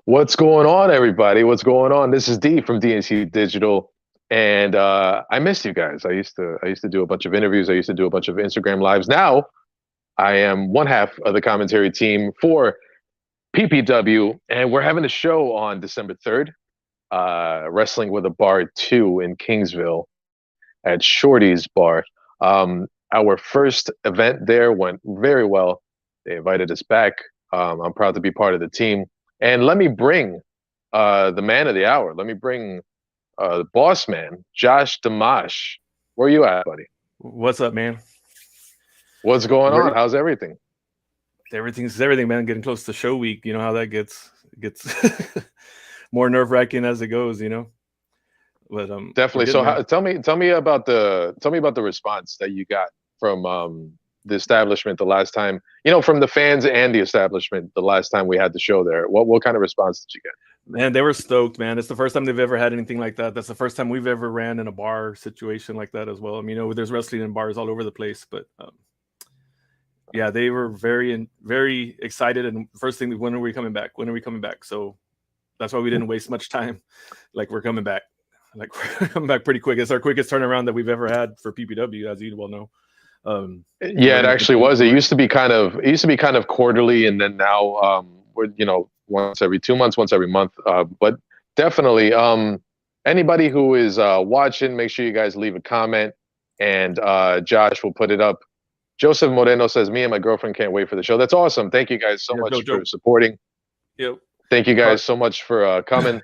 What's going on, everybody? What's going on? This is D from DNC Digital, and I missed you guys. I used to do a bunch of interviews. I used to do a bunch of Instagram lives. Now I am one half of the commentary team for PPW, and we're having a show on December 3rd, Wrestling with a Bar 2 in Kingsville at Shorty's Bar. Our first event there went very well. They invited us back. I'm proud to be part of the team. And let me bring the man of the hour. Let me bring the boss man, Josh Da Mosh. Where are you at, buddy? What's up, man? What's going on? How's everything? Everything's everything, man. Getting close to show week. You know how that gets more nerve-wracking as it goes, you know. But definitely. So tell me about the response that you got from the establishment the last time, from the fans and the establishment the last time we had the show there. What kind of response did you get? Man, they were stoked, man. It's the first time they've ever had anything like that. That's the first time we've ever ran in a bar situation like that as well. I mean, there's wrestling in bars all over the place, but yeah, they were very excited. And first thing, when are we coming back? When are we coming back? So that's why we didn't waste much time. Like, we're coming back. Like, we're coming back pretty quick. It's our quickest turnaround that we've ever had for PPW, as you well know. Yeah, it actually was. It used to be kind of quarterly, and then now we're once every 2 months, once every month. But definitely, anybody who is watching, make sure you guys leave a comment, and Josh will put it up. Joseph Moreno says, "Me and my girlfriend can't wait for the show." That's awesome. Thank you guys so much for supporting. Yep. Thank you guys so much for coming.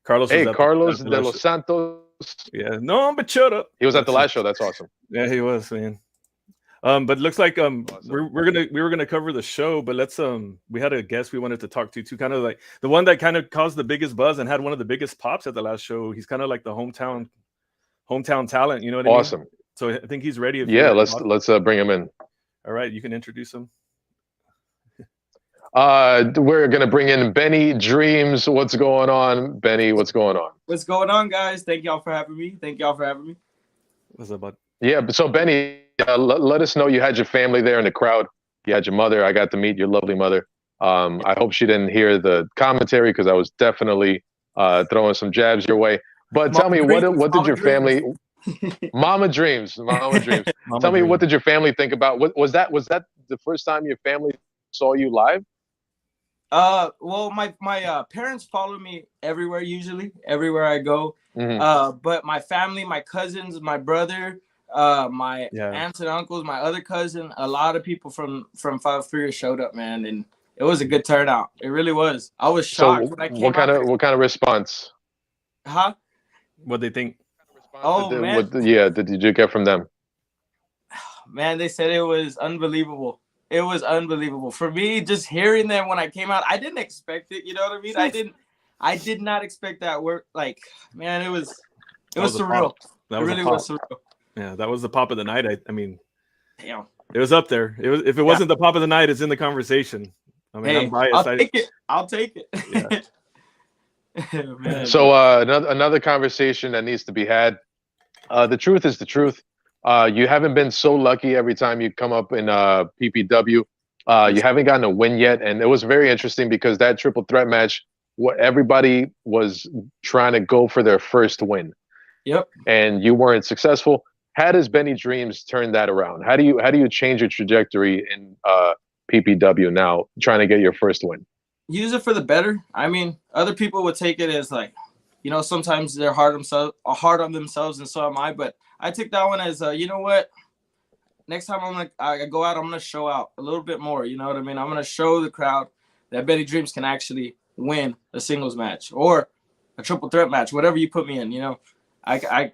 Carlos. Hey, Carlos de los Santos. Yeah, no, but shut up. He was at the last show. That's awesome. Yeah, he was, man. But looks like awesome. we were gonna cover the show, but let's we had a guest we wanted to talk to too, kind of like the one that kind of caused the biggest buzz and had one of the biggest pops at the last show. He's kind of like the hometown talent, you know what I mean? Awesome. So I think he's ready. Yeah, let's bring him in. All right, you can introduce him. We're gonna bring in Benny Dreamz. What's going on, Benny? What's going on? What's going on, guys? Thank y'all for having me. What's up, bud? Yeah, so Benny, let us know you had your family there in the crowd. You had your mother. I got to meet your lovely mother. I hope she didn't hear the commentary because I was definitely throwing some jabs your way. But tell me, what did your family? Mama Dreamz. Tell me, what did your family think about? Was that the first time your family saw you live? Well, my parents follow me everywhere, usually everywhere I go. Mm-hmm. But my family, my cousins, my brother, my aunts and uncles, my other cousin, a lot of people from Five Figures showed up, man, and it was a good turnout. It really was. I was shocked when I came what kind of response? Huh? What they think? Oh, man. Did you get from them? Man, they said it was unbelievable. It was unbelievable for me. Just hearing them when I came out, I didn't expect it. You know what I mean? I did not expect that work. Like, man, it was surreal. It really was surreal. Yeah, that was the pop of the night. I mean, damn, it was up there. It was. If it wasn't the pop of the night, it's in the conversation. I mean, hey, I'm biased. I'll take it. Yeah. Man. So another conversation that needs to be had. The truth is the truth. You haven't been so lucky every time you come up in PPW. You haven't gotten a win yet, and it was very interesting because that triple threat match, everybody was trying to go for their first win. Yep. And you weren't successful. How does Benny Dreamz turn that around? How do you change your trajectory in PPW now, trying to get your first win? Use it for the better. I mean, other people would take it as like, sometimes they're hard on themselves, and so am I. But I took that one as, you know what? Next time I go out, I'm gonna show out a little bit more. You know what I mean? I'm gonna show the crowd that Benny Dreamz can actually win a singles match or a triple threat match, whatever you put me in. I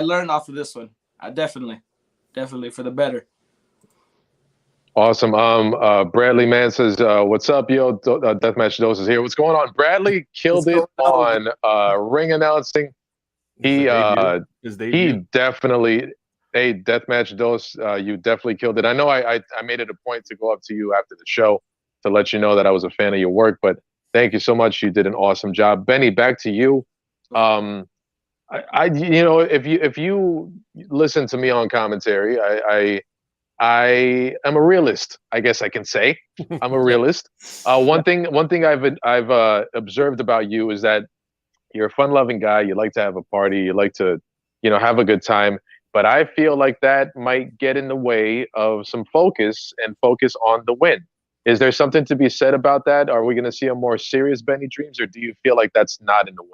learned off of this one. I definitely for the better. Awesome. Bradley Mann says, "What's up, yo? Deathmatch Dose is here. What's going on?" Bradley killed it on ring announcing. He definitely, hey, Deathmatch Dose, you definitely killed it. I know I made it a point to go up to you after the show to let you know that I was a fan of your work, but thank you so much. You did an awesome job. Benny, back to you. If you listen to me on commentary, I am a realist. I guess I can say I'm a realist. One thing I've observed about you is that you're a fun-loving guy. You like to have a party. You like to, have a good time. But I feel like that might get in the way of some focus and focus on the win. Is there something to be said about that? Are we going to see a more serious Benny Dreamz, or do you feel like that's not in the way?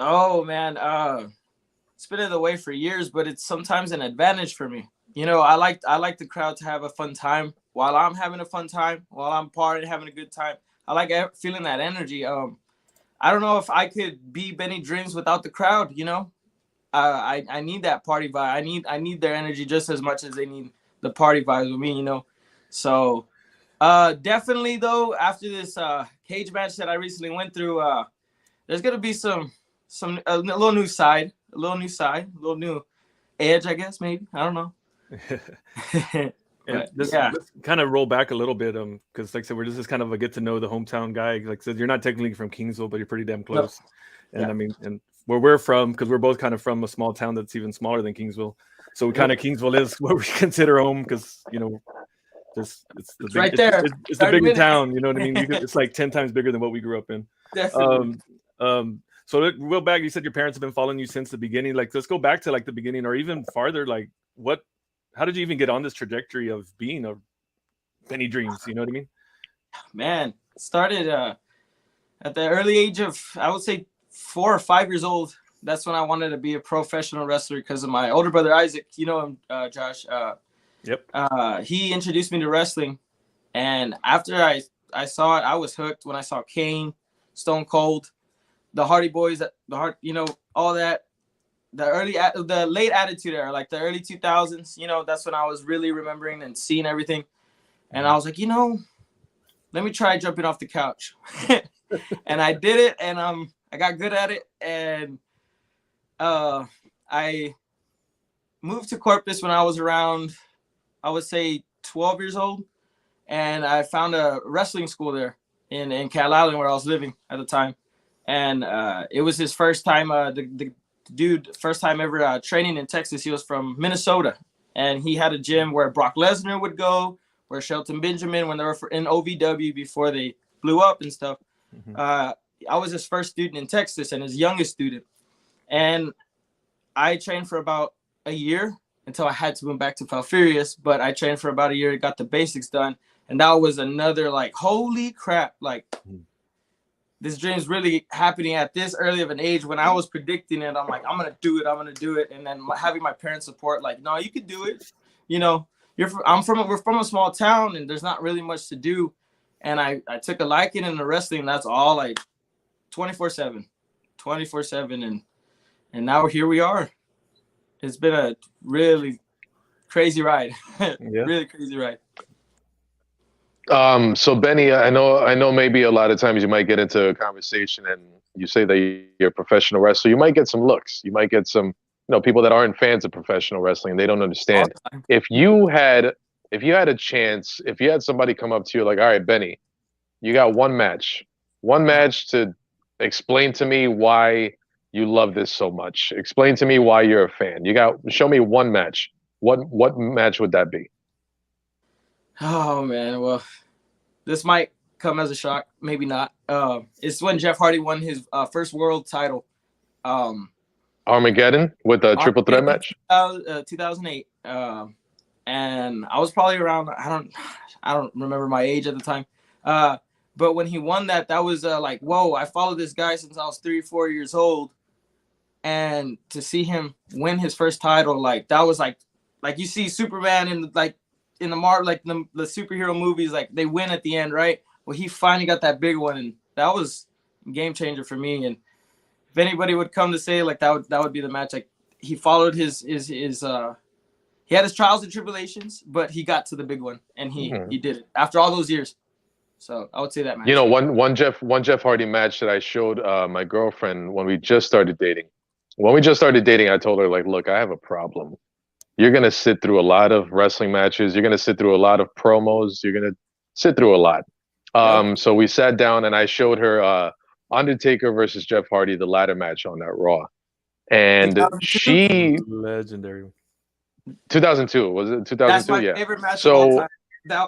Oh man, it's been in the way for years, but it's sometimes an advantage for me. I like the crowd to have a fun time while I'm having a fun time, while I'm partying, having a good time. I like feeling that energy. I don't know if I could be Benny Dreamz without the crowd. I need that party vibe. I need their energy just as much as they need the party vibes with me. So definitely though, after this cage match that I recently went through, there's gonna be a little new side, a little new edge, I guess, maybe. I don't know. Let's kind of roll back a little bit, because like I said, we're just kind of a get to know the hometown guy. Like I said, you're not technically from Kingsville, but you're pretty damn close. No. And I mean, and where we're from, because we're both kind of from a small town that's even smaller than Kingsville. So we kind of Kingsville is what we consider home, because it's right there. It's the bigger town. You know what I mean? It's like 10 times bigger than what we grew up in. Definitely. So real back, you said your parents have been following you since the beginning. Like, let's go back to like the beginning, or even farther. Like, how did you even get on this trajectory of being a Benny Dreamz? You know what I mean? Man, started at the early age of, I would say, 4 or 5 years old. That's when I wanted to be a professional wrestler because of my older brother Isaac. You know him, Josh. Yep. He introduced me to wrestling, and after I saw it, I was hooked. When I saw Kane, Stone Cold, the Hardy Boys, all that. The late Attitude Era, like the early 2000s, that's when I was really remembering and seeing everything. And I was like, let me try jumping off the couch. And I did it, and I got good at it. And I moved to Corpus when I was around, I would say 12 years old. And I found a wrestling school there in Cal Island, where I was living at the time. And it was his first time, the dude, first time ever training in Texas. He was from Minnesota, and he had a gym where Brock Lesnar would go, where Shelton Benjamin, when they were in OVW before they blew up and stuff. Mm-hmm. I was his first student in Texas and his youngest student. And I trained for about a year until I had to move back to Falfurrias, but I trained for about a year, got the basics done. And that was another, like, holy crap, like, this dream's really happening at this early of an age. When I was predicting it, I'm like, I'm going to do it. And then having my parents support, like, no, you could do it. We're from a small town, and there's not really much to do. And I took a liking in the wrestling. And that's all, like, 24/7. And now here we are. It's been a really crazy ride. Really crazy ride. So Benny, I know maybe a lot of times you might get into a conversation and you say that you're a professional wrestler. You might get some looks. You might get some, people that aren't fans of professional wrestling. They don't understand. If you had a chance, if you had somebody come up to you like, all right, Benny, you got one match to explain to me why you love this so much. Explain to me why you're a fan. Show me one match. What match would that be? Oh man, well, this might come as a shock, maybe not. It's when Jeff Hardy won his first world title. Armageddon with a triple threat match. 2008, and I was probably around. I don't remember my age at the time. But when he won that was like, whoa! I followed this guy since I was 3 or 4 years old, and to see him win his first title, like that was like you see Superman in the superhero movies, like they win at the end, right? Well, he finally got that big one, and that was a game changer for me. And if anybody would come to say like that would be the match. Like he followed his he had his trials and tribulations, but he got to the big one, and he did it after all those years. So I would say that match. One Jeff Hardy match that I showed my girlfriend when we just started dating. When we just started dating, I told her, like, look, I have a problem. You're going to sit through a lot of wrestling matches. You're going to sit through a lot of promos. You're going to sit through a lot. So we sat down and I showed her Undertaker versus Jeff Hardy, the ladder match on that Raw. And she... Legendary. 2002 was it? 2002. That's my Yeah. favorite match of all So time.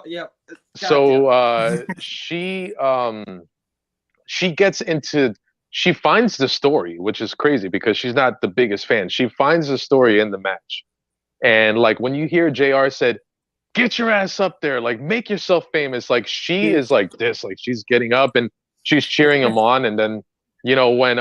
Yeah. so she gets into she finds the story, which is crazy because she's not the biggest fan. She finds the story in the match. And like when you hear JR said, "Get your ass up there, like make yourself famous," like she is like this, like she's getting up and she's cheering him on. And then when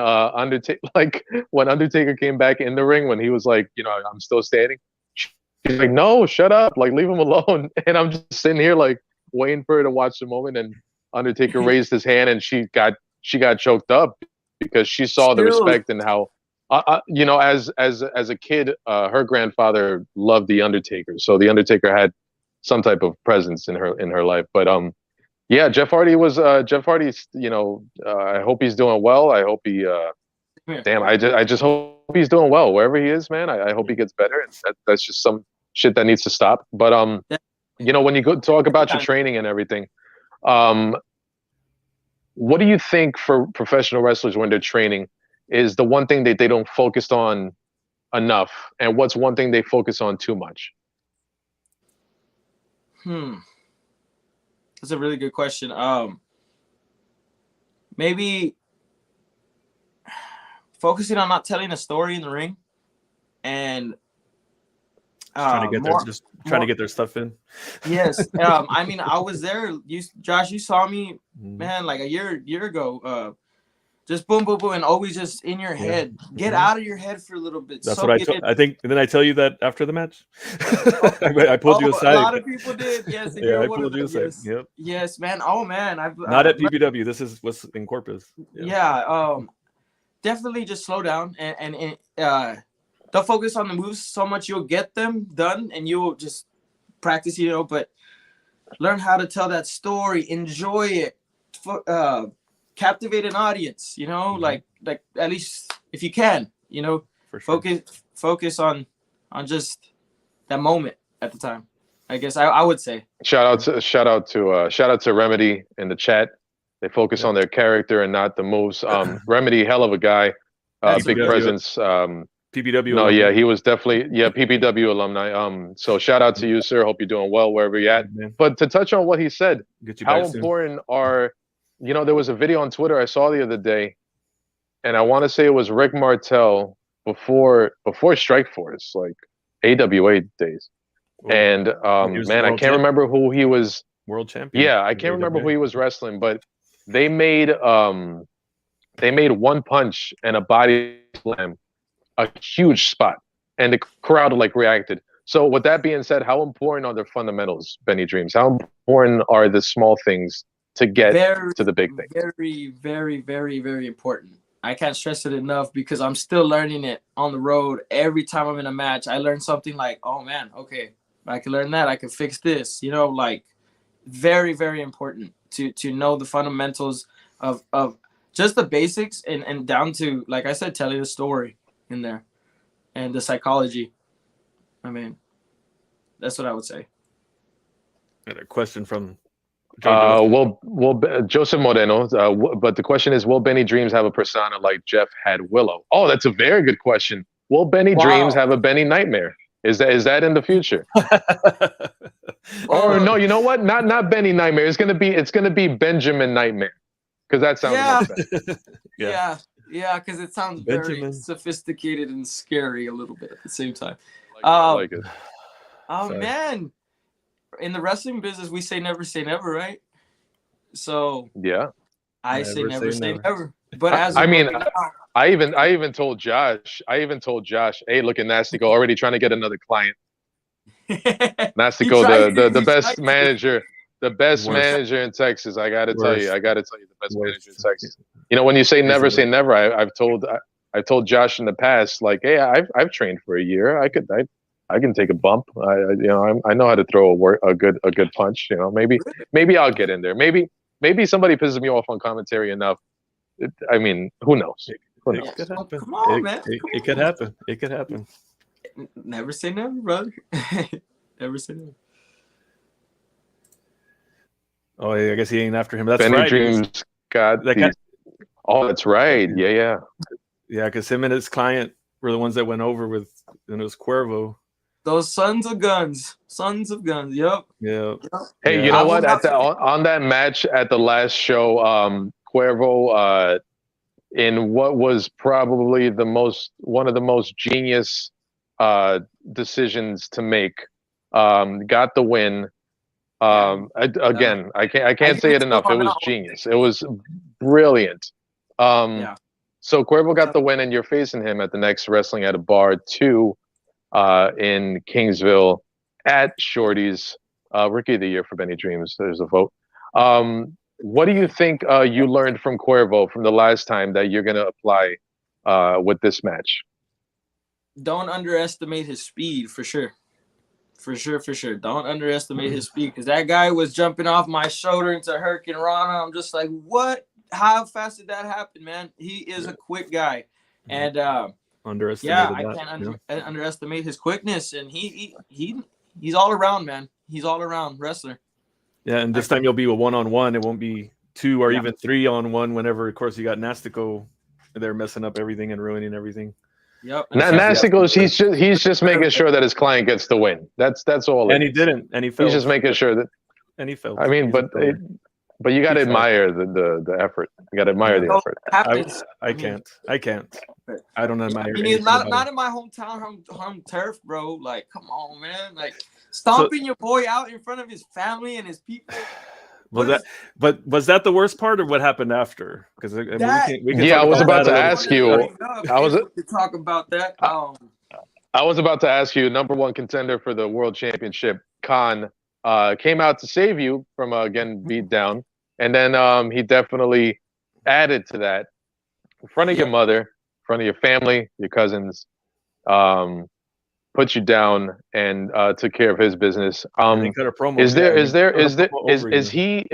when Undertaker came back in the ring, when he was like, "I'm still standing," she's like, "No, shut up, like leave him alone." And I'm just sitting here like waiting for her to watch the moment. And Undertaker raised his hand and she got choked up because she saw the Still, respect and how as a kid, her grandfather loved the Undertaker, so the Undertaker had some type of presence in her life. But yeah, Jeff Hardy's, I hope he's doing well. I hope he I just hope he's doing well wherever he is, man. I hope he gets better, and that's just some shit that needs to stop. But when you go talk about your training and everything, what do you think for professional wrestlers when they're training is the one thing that they don't focus on enough, and what's one thing they focus on too much? That's a really good question. Maybe focusing on not telling a story in the ring, and trying to get their stuff in. Yes. I mean, I was there. Josh, you saw me, man, like a year ago. Just boom, boom, boom, and always just in your head. Get out of your head for a little bit. That's what I think. And then I tell you that after the match, I pulled you aside. A lot of people did. Yes. Yeah, I pulled you aside. Yes. Yep. Yes, man. Oh man, I've not at PPW. This is what's in Corpus. Yeah. Definitely just slow down and don't focus on the moves so much. You'll get them done and you'll just practice, but learn how to tell that story. Enjoy it. Captivate an audience, like at least if you can, For sure. focus on just that moment at the time. I guess I would say. Shout out to Remedy in the chat. They focus on their character and not the moves. Remedy, hell of a guy, big presence. PPW. No, yeah, he was definitely PPW alumni. So shout out to you, sir. Hope you're doing well wherever you're at. But to touch on what he said, how important are there was a video on Twitter I saw the other day, and I want to say it was Rick Martel before Strikeforce, like AWA days. And man, I can't remember who he was. World champion. Yeah, I can't remember who he was wrestling, but they made one punch and a body slam a huge spot, and the crowd like reacted. So with that being said, how important are the fundamentals, Benny Dreamz? How important are the small things to get to the big thing? Very, very, very, very important. I can't stress it enough because I'm still learning it on the road. Every time I'm in a match, I learn something like, oh man, okay, I can learn that. I can fix this, like very, very important to know the fundamentals of just the basics and down to, like I said, telling the story in there and the psychology. I mean, that's what I would say. Got a question from Joseph Moreno, but the question is, will Benny Dreamz have a persona like Jeff had Willow? Oh, that's a very good question. Will Benny Dreamz have a Benny Nightmare? Is that in the future? Or no, you know what? Not Benny Nightmare. It's gonna be Benjamin Nightmare, because that sounds much better. Yeah, because it sounds very sophisticated and scary a little bit at the same time. I like it. Oh man. In the wrestling business, we say never right? So yeah, I say never say never. But as I even told Josh, hey, looking Nastico, already trying to get another client. Nastico, the best manager, manager in Texas. I gotta tell you, the best manager in Texas. When you say never say never, I've told Josh in the past, like, hey, I've trained for a year. I can take a bump. I know how to throw a good punch. Maybe I'll get in there. Maybe somebody pisses me off on commentary enough. I mean, who knows? It could happen. Come on, man. It could happen. It could happen. Never say never, brother. Never say never. Oh, I guess he ain't after him. That's Benny right. Dreamz got these. Oh, that's right. Yeah. Yeah, because him and his client were the ones that went over with, and it was Cuervo. Those sons of guns. Sons of guns. Yep. Yeah. Hey, Yeah. you know I will what? not forget. On that match at the last show, Cuervo, in what was probably one of the most genius decisions to make, got the win. Again, I I can't give say it it to him enough. It on was that one. genius. It was brilliant. Yeah. So Cuervo got the win, and you're facing him at the next Wrestling at a Bar 2 in Kingsville at Shorty's. Rookie of the Year for Benny Dreamz. There's a vote. What do you think you learned from Cuervo from the last time that you're going to apply with this match? Don't underestimate his speed, for sure. For sure. Don't underestimate his speed, because that guy was jumping off my shoulder into Hurricane Rana. I'm just like, what? How fast did that happen, man? He is a quick guy. And Underestimated I that. can't underestimate his quickness. And he's all around, man. He's all around wrestler. Yeah, and this time you'll be a 1-on-1. It won't be 2 or even 3-on-1 whenever, of course, you got Nastico. They're messing up everything and ruining everything. Yep. Nastico's he's just making sure that his client gets the win. That's all. And he didn't, and he failed. He's just making sure that. And he failed. I mean, but you got to admire the effort. You got to admire the effort. I can't. I don't admire. I mean, not in my hometown, home turf, bro. Like, come on, man. Like, stomping your boy out in front of his family and his people. Was that the worst part, or what happened after? Because we can I was about to ask you. I was to talk about that. I was about to ask you. Number one contender for the world championship, Khan, came out to save you from getting beat down, and then he definitely added to that in front of your mother, in front of your family, your cousins. Put you down and took care of his business. Is he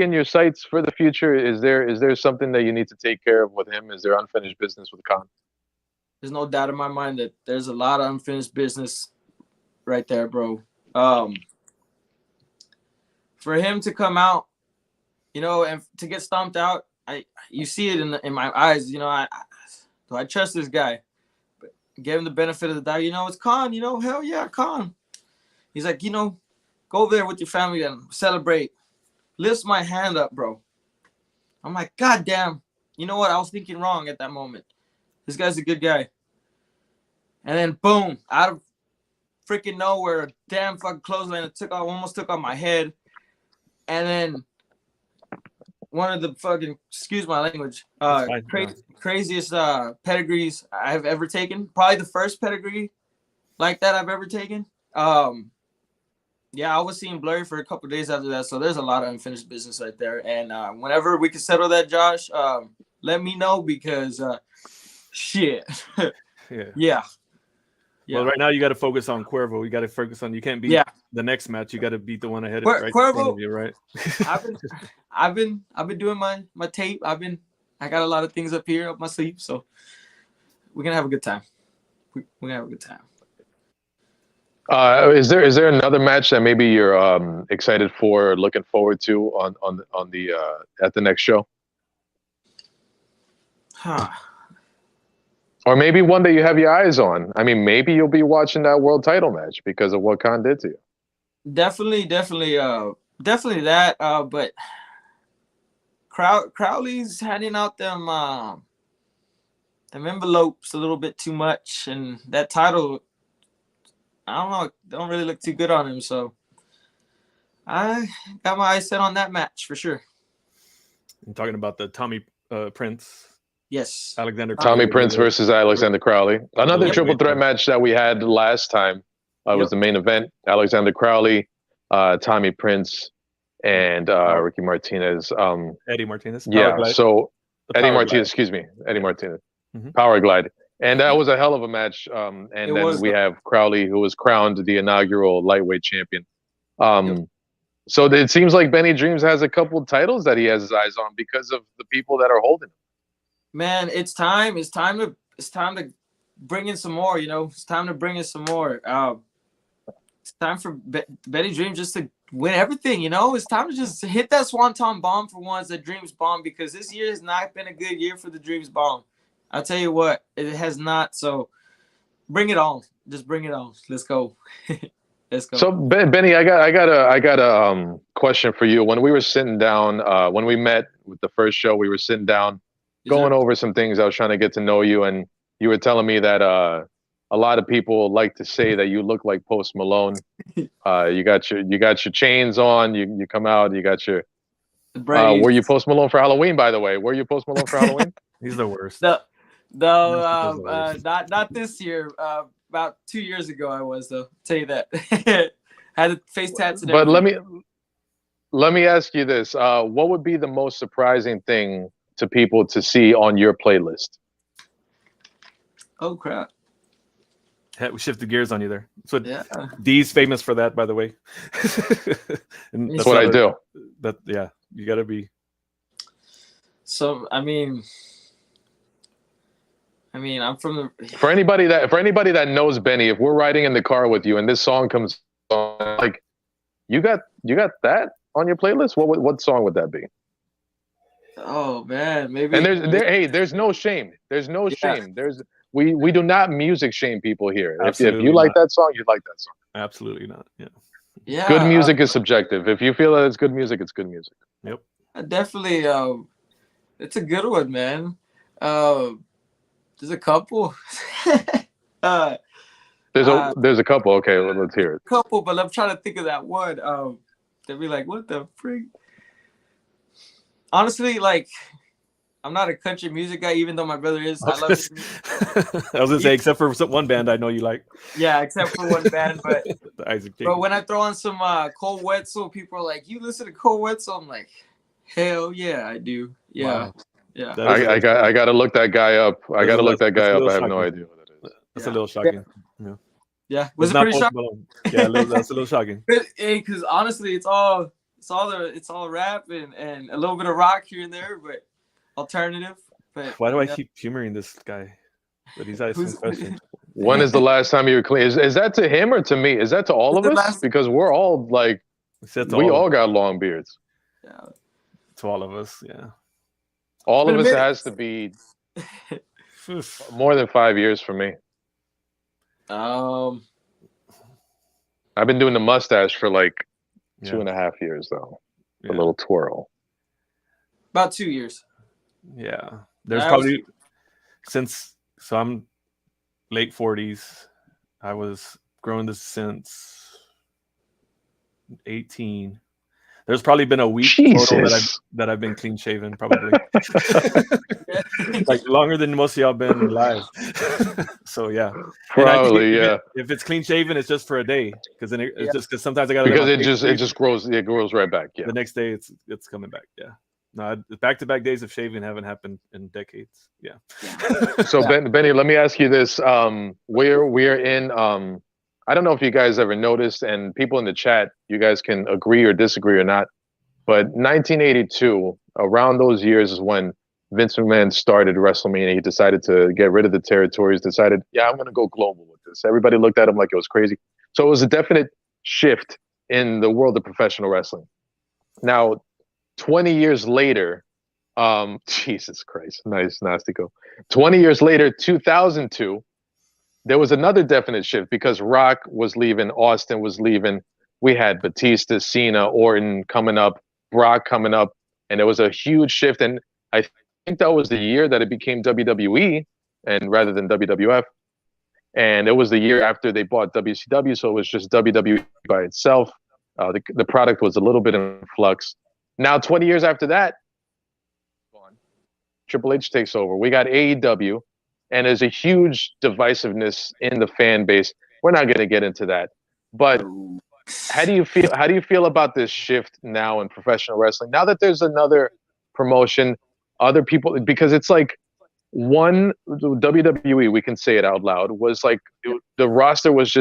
in your sights for the future? Is there something that you need to take care of with him? Is there unfinished business with Khan? There's no doubt in my mind that there's a lot of unfinished business right there, bro. For him to come out, and to get stomped out, you see it in my eyes. Do I trust this guy? Gave him the benefit of the doubt. It's Khan. Hell yeah, Khan. He's like, go over there with your family and celebrate. Lifts my hand up, bro. I'm like, God damn. You know what? I was thinking wrong at that moment. This guy's a good guy. And then boom, out of freaking nowhere, a damn fucking clothesline almost took off my head. And then one of the fucking, excuse my language, craziest pedigrees I've ever taken. Probably the first pedigree like that I've ever taken. I was seeing blurry for a couple of days after that. So there's a lot of unfinished business right there. And whenever we can settle that, Josh, let me know, because shit. Yeah. Well, right now you got to focus on Cuervo. You got to focus on. You can't beat the next match. You got to beat the one ahead of Cuervo. you, right? I've been doing my tape. I got a lot of things up here up my sleeve, so we're gonna have a good time. We're gonna have a good time. Is there another match that maybe you're excited for or looking forward to on the at the next show? Or maybe one that you have your eyes on. I mean, maybe you'll be watching that world title match because of what Khan did to you. Definitely that. But Crowley's handing out them envelopes a little bit too much, and that title, I don't know, don't really look too good on him. So I got my eyes set on that match for sure. I'm talking about the Tommy Prince. Yes. Tommy Prince versus Alexander Crowley. Another triple threat match that we had last time was the main event. Alexander Crowley, Tommy Prince, and Ricky Martinez. Eddie Martinez. Yeah, so Eddie Martinez, excuse me. Eddie Martinez. Power Glide. And that was a hell of a match. And then we have Crowley, who was crowned the inaugural lightweight champion. So it seems like Benny Dreamz has a couple of titles that he has his eyes on because of the people that are holding him. Man, it's time to bring in some more. It's time to bring in some more. It's time for Benny Dreamz just to win everything. It's time to just hit that swanton bomb for once, the Dreamz bomb, because this year has not been a good year for the Dreamz bomb. I'll tell you what, it has not. So bring it on. Just bring it on. Let's go. Let's go. So Benny, I got a question for you. When we were sitting down, when we met with the first show, we were sitting down, going over some things. I was trying to get to know you, and you were telling me that a lot of people like to say that you look like Post Malone. You got your chains on. You come out. You got your. Were you Post Malone for Halloween? By the way, were you Post Malone for Halloween? He's the worst. Not this year. About 2 years ago, I was though. Tell you that. Had a face tats. And but let me ask you this: what would be the most surprising thing to people to see on your playlist? Oh crap! We shifted gears on you there. So yeah. D's famous for that, by the way. That's what I do. Yeah, you gotta be. So I mean, I'm from the. For anybody that knows Benny, if we're riding in the car with you and this song comes on, like, you got that on your playlist? What song would that be? Oh man, maybe. And there's no shame. There's no shame. We do not music shame people here. If you like that song, you like that song. Absolutely not. Yeah. Yeah. Good music is subjective. If you feel that it's good music, it's good music. Yep. Definitely. It's a good one, man. There's a couple. There's a couple. Okay, let's hear it. Couple, but I'm trying to think of that one. They'd be like, "What the freak?" Honestly, like, I'm not a country music guy, even though my brother is. I love it. I was gonna say, except for one band I know you like. Yeah, except for one band, but Isaac but when I throw on some Cold Wetzel, people are like, "You listen to Cold Wetzel?" I'm like, "Hell yeah, I do." Yeah. Wow. Yeah, I got to look that guy up. I got to look that guy up. I have no idea what it is. That's a little shocking. Yeah. Was it pretty shocking? Yeah, that's a little shocking. Because honestly, it's all rap and a little bit of rock here and there, but alternative. But why do I keep humoring this guy? But he's asking questions. When is the last time you were clean? Is that to him or to me? Is that to all of us? Because we're all like, we all got long beards. Yeah. To all of us, yeah. All of us has to be more than 5 years for me. I've been doing the mustache for like 2.5 years though. A little twirl. About 2 years. Yeah. There's probably so I'm late 40s. I was growing this since 18. There's probably been a week total that I've been clean shaven, probably. Like longer than most of y'all been live. So yeah. Probably, yeah. If it's clean shaven, it's just for a day. Because then it's just because sometimes I gotta it just grows right back. Yeah. The next day it's coming back. Yeah. No, back-to-back days of shaving haven't happened in decades. Yeah. So Benny, let me ask you this. We're in I don't know if you guys ever noticed, and people in the chat, you guys can agree or disagree or not, but 1982, around those years is when Vince McMahon started WrestleMania. He decided to get rid of the territories, decided, I'm going to go global with this. Everybody looked at him like it was crazy. So it was a definite shift in the world of professional wrestling. Now, 20 years later, Jesus Christ, nice, Nastico. 20 years later, 2002, there was another definite shift because Rock was leaving, Austin was leaving. We had Batista, Cena, Orton coming up, Brock coming up, and there was a huge shift. And I think that was the year that it became WWE, and rather than WWF. And it was the year after they bought WCW, so it was just WWE by itself. The product was a little bit in flux. Now, 20 years after that, Triple H takes over. We got AEW. And there's a huge divisiveness in the fan base. We're not going to get into that. But how do you feel about this shift now in professional wrestling? Now that there's another promotion, other people, because it's like one WWE, we can say it out loud, was like the roster was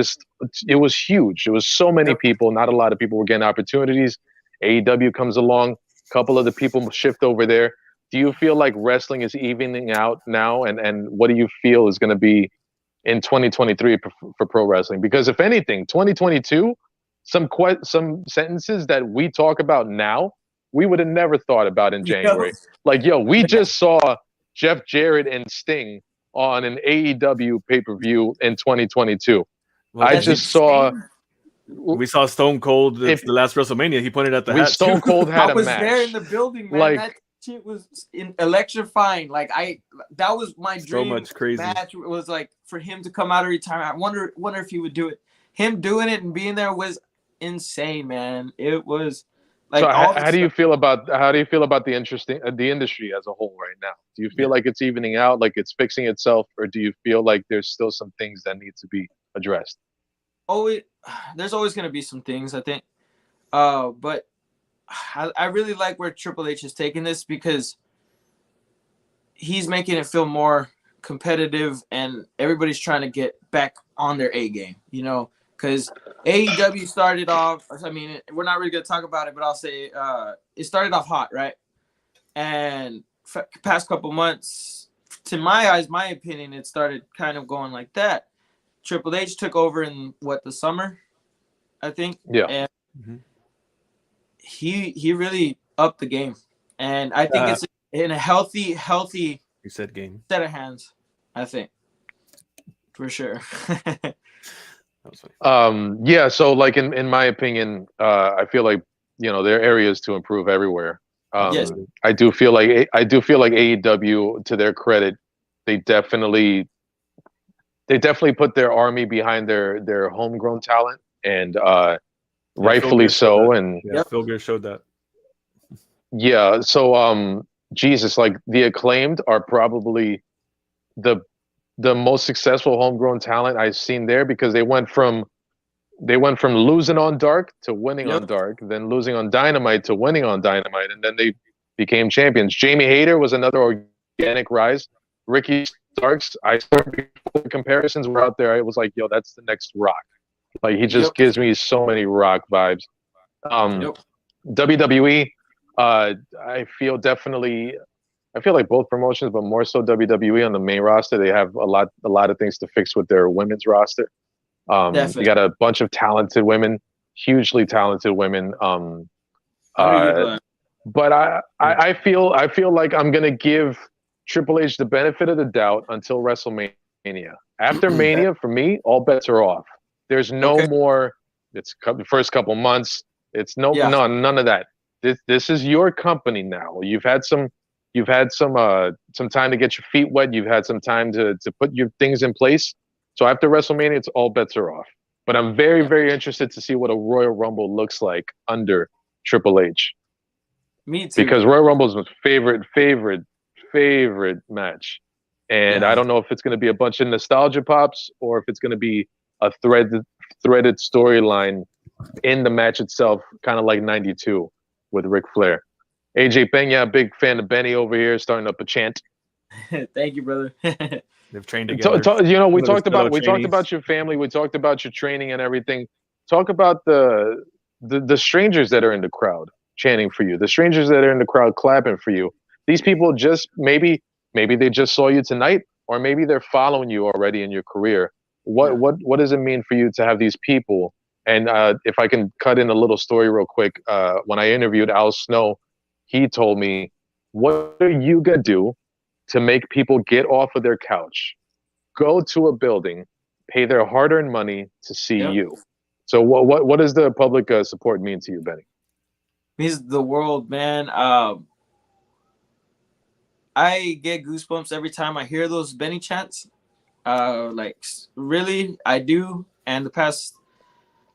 it was huge. It was so many people. Not a lot of people were getting opportunities. AEW comes along. A couple of the people shift over there. Do you feel like wrestling is evening out now? And what do you feel is going to be in 2023 for pro wrestling? Because if anything, 2022, some sentences that we talk about now, we would have never thought about in January. We just saw Jeff Jarrett and Sting on an AEW pay-per-view in 2022. Well, I just saw. We saw Stone Cold at the last WrestleMania. He pointed at the hat. Stone Cold had a match. I was there in the building, man. Like, that shit was electrifying. Like that was my dream. So much crazy match. It was like for him to come out of retirement. I wonder if he would do it. Him doing it and being there was insane, man. It was like. So how do you feel about the industry as a whole right now? Do you feel like it's evening out, like it's fixing itself, or do you feel like there's still some things that need to be addressed? There's always going to be some things, I think. But I really like where Triple H is taking this because he's making it feel more competitive and everybody's trying to get back on their A game, you know, because AEW started off, I mean, we're not really going to talk about it, but I'll say it started off hot, right? And past couple months, to my eyes, my opinion, it started kind of going like that. Triple H took over in the summer, I think. Yeah. And he really upped the game. And I think it's in a healthy you said game set of hands, I think. For sure. Yeah, so like in my opinion, I feel like, you know, there are areas to improve everywhere. Yes. I do feel like AEW, to their credit, they definitely put their army behind their homegrown talent, and rightfully so. And Phil Gear showed that. Yeah, so Jesus, like the Acclaimed are probably the most successful homegrown talent I've seen there, because they went from losing on Dark to winning on Dark, then losing on Dynamite to winning on Dynamite, and then they became champions. Jamie Hayter was another organic rise. Ricky Starks, I saw before the comparisons were out there, I was like, yo, that's the next Rock. Like, he just gives me so many Rock vibes. WWE, I feel like both promotions, but more so WWE on the main roster, they have a lot of things to fix with their women's roster. You got a bunch of talented women, hugely talented women. But I feel like I'm gonna give Triple H the benefit of the doubt until WrestleMania. After Mania, for me, all bets are off. There's no more. It's the first couple months. It's none of that. This is your company now. You've had some time to get your feet wet. You've had some time to put your things in place. So after WrestleMania, it's all bets are off. But I'm very, very interested to see what a Royal Rumble looks like under Triple H. Me too. Because Royal Rumble is my favorite match. And I don't know if it's going to be a bunch of nostalgia pops or if it's going to be a threaded storyline in the match itself, kind of like 92 with Ric Flair. AJ Pena, big fan of Benny over here, starting up a chant. Thank you, brother. They've trained together. You know, we talked about your family, we talked about your training and everything. Talk about the strangers that are in the crowd chanting for you, the strangers that are in the crowd clapping for you. These people just maybe they just saw you tonight, or maybe they're following you already in your career. What does it mean for you to have these people? And if I can cut in a little story real quick, when I interviewed Al Snow, he told me, what are you gonna do to make people get off of their couch, go to a building, pay their hard-earned money to see you? So what does the public support mean to you, Benny? Means the world, man. I get goosebumps every time I hear those Benny chants. Like, really, I do. And the past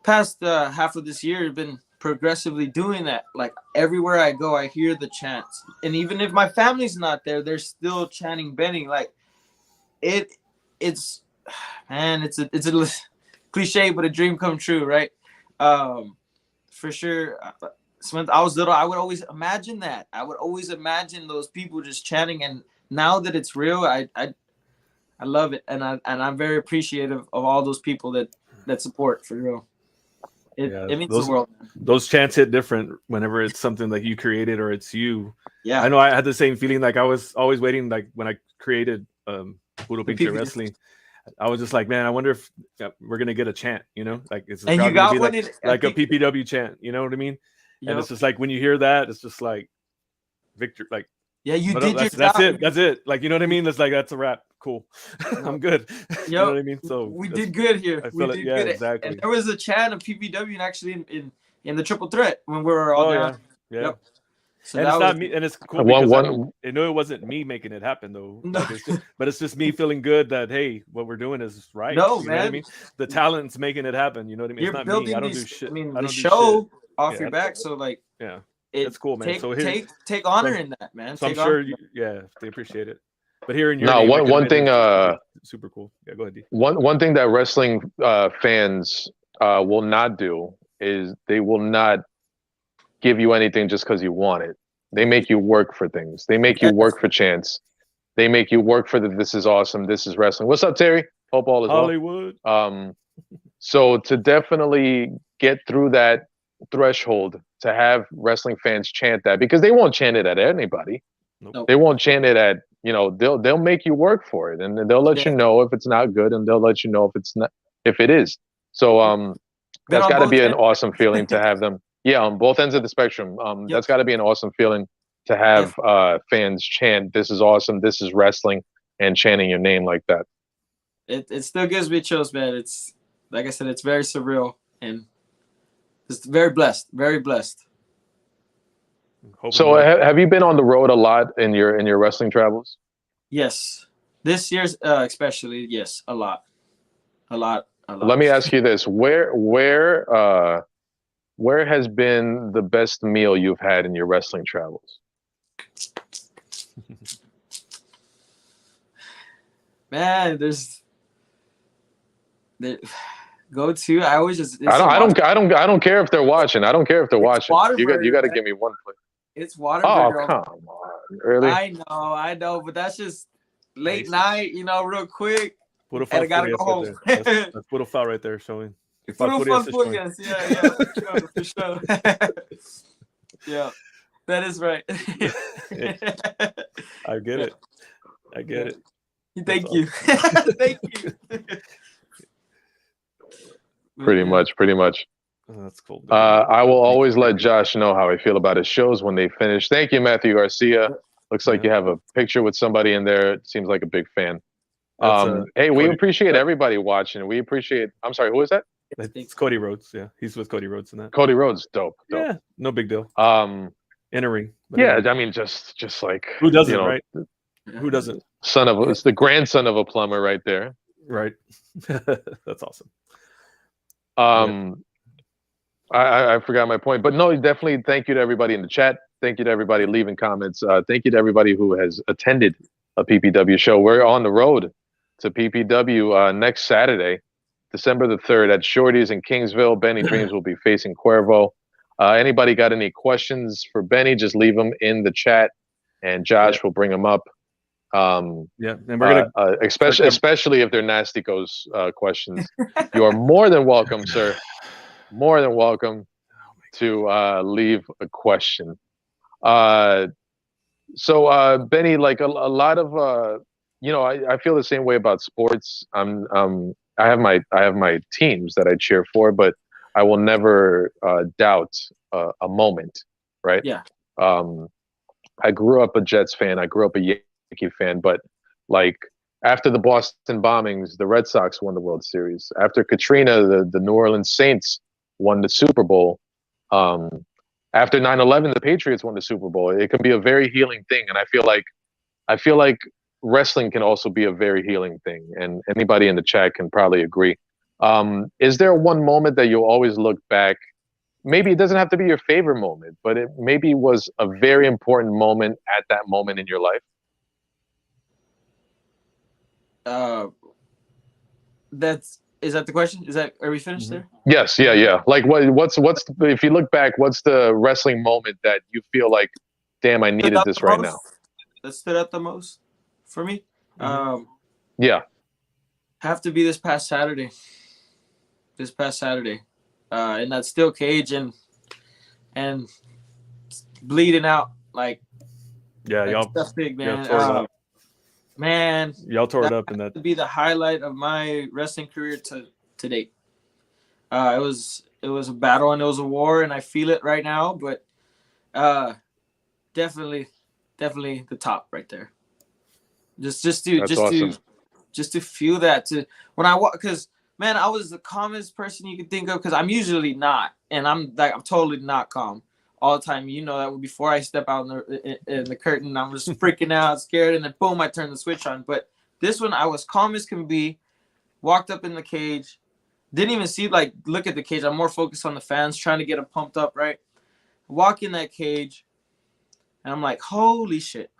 half of this year, I've been progressively doing that. Like, everywhere I go, I hear the chants. And even if my family's not there, they're still chanting Benny. Like, it's a cliche, but a dream come true, right? For sure. When I was little, I would always imagine that. I would always imagine those people just chanting. And now that it's real, I love it, and I'm very appreciative of all those people that support, for real. It means the world. Those chants hit different whenever it's something like you created or it's you. Yeah, I know I had the same feeling. Like, I was always waiting. Like, when I created Puro Pinche Wrestling, I was just like, man, I wonder if we're gonna get a chant. You know, like, it's and you got one like a PPW chant. You know what I mean? And it's just like, when you hear that, it's just like Victor. Like, you did. That's it. Like, you know what I mean? That's a wrap. cool. I'm good. You know what I mean? So we did good here. I feel we did good. exactly. And there was a chat of PPW and actually in the triple threat when we were all down. Yeah. Yep. So and it's not me, and it's cool because I know it wasn't me making it happen though. No. Like but it's just me feeling good that hey, what we're doing is right. No, you man. Know what I mean? The talent's making it happen. You know what I mean? You're it's not building me. I don't these, do shit. I mean, I the don't show do shit. off your back. So like, it's cool, man. So take honor in that, man. So I'm sure, they appreciate it. But hearing your no, name, one thing, super cool. Yeah, go ahead, D. One thing that wrestling fans will not do is they will not give you anything just because you want it. They make you work for things. They make you work for chance. They make you work for this is awesome. This is wrestling. What's up, Terry? Hope all is Hollywood. Well. So to definitely get through that threshold, to have wrestling fans chant that, because they won't chant it at anybody. Nope. They won't chant it at, they'll make you work for it, and they'll let you know if it's not good, and they'll let you know if it is. So that's got to be an awesome feeling to have them. Yeah, on both ends of the spectrum. That's got to be an awesome feeling to have fans chant, "This is awesome. This is wrestling," and chanting your name like that. It still gives me chills, man. It's like I said, it's very surreal and it's very blessed. Very blessed. So have you been on the road a lot in your wrestling travels? Yes, this year's especially. Yes, a lot. Let me ask you this: where has been the best meal you've had in your wrestling travels? Man, go to. I always just. I don't care if they're watching. I don't care if they're watching. You got to give me one place. It's Waterburger. Oh, come on, really? I know, but that's just late night, real quick. And I gotta go home. That's puro foul right there, showing. Yeah, for sure. Yeah, that is right. I get it. Thank you. Thank you. Pretty much. Oh, that's cool. I will always let Josh know how I feel about his shows when they finish. Thank you, Matthew Garcia. Looks like you have a picture with somebody in there. It seems like a big fan. Hey, we appreciate everybody watching. We appreciate. I'm sorry, who is that? It's Cody Rhodes. Yeah, he's with Cody Rhodes in that. Cody Rhodes, dope. Yeah, no big deal. In a ring. Yeah, I mean, just like who doesn't, right? Who doesn't? It's the grandson of a plumber, right there. Right. That's awesome. I forgot my point, but no, definitely thank you to everybody in the chat. Thank you to everybody leaving comments. Thank you to everybody who has attended a PPW show. We're on the road to PPW next Saturday, December the 3rd at Shorty's in Kingsville. Benny Dreamz will be facing Cuervo. Anybody got any questions for Benny? Just leave them in the chat, and Josh will bring them up. And we're gonna especially if they're Nastico's questions. You are more than welcome, sir. More than welcome to leave a question. So Benny, like a lot of I feel the same way about sports. I have my teams that I cheer for, but I will never doubt a moment, right? Yeah. I grew up a Jets fan. I grew up a Yankee fan, but like after the Boston bombings, the Red Sox won the World Series. After Katrina, the New Orleans Saints won the Super Bowl. After 9/11, the Patriots won the Super Bowl. It can be a very healing thing, and I feel like wrestling can also be a very healing thing, and anybody in the chat can probably agree. Is there one moment that you'll always look back? Maybe it doesn't have to be your favorite moment, but it maybe was a very important moment at that moment in your life. Is that the question? Are we finished there? Yes, yeah. Like what's if you look back, what's the wrestling moment that you feel like, damn, I needed this right now? That stood out the most for me. Yeah. Have to be this past Saturday. In that steel cage and bleeding out like y'all. That's big, man. Man, y'all tore it up in that. To be the highlight of my wrestling career to date. It was a battle and it was a war, and I feel it right now. But definitely the top right there. Just to just to feel that. To when I walk, because man, I was the calmest person you could think of. Because I'm usually not, and I'm totally not calm all the time. You know that before I step out in the curtain, I'm just freaking out, scared, and then boom, I turn the switch on. But this one, I was calm as can be. Walked up in the cage, didn't even look at the cage. I'm more focused on the fans, trying to get them pumped up, right? Walk in that cage, and I'm like, holy shit.